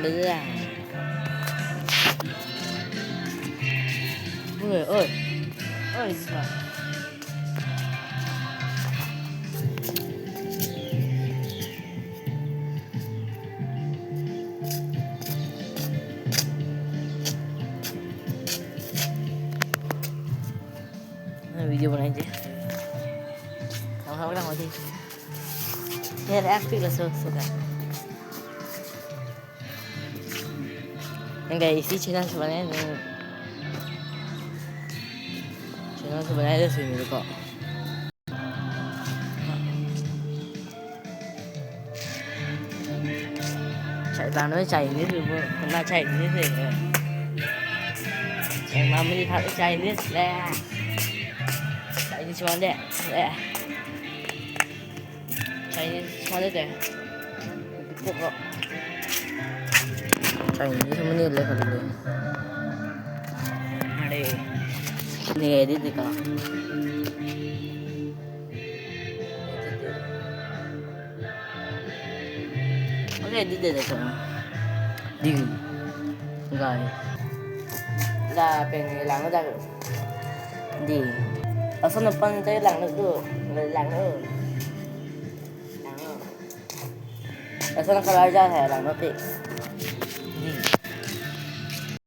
รือเอ้ยค่ะvideo बनाएंगे हम होती ये active lah suka enggak isi channel sebenarnya ada sini kok chạy vào nó chạy như thế còn là chạy như thế chạy mà mình thật chạy như thế chạy như thế này chạy như thế này kok chạy như thế nàyเลยคนเลยada ini edit deh kak oke edit deh kak di guys là pengen lang nó đi ở sau depan tới lang nữa tuh lang nữa ở sau kalau aja saya lang nanti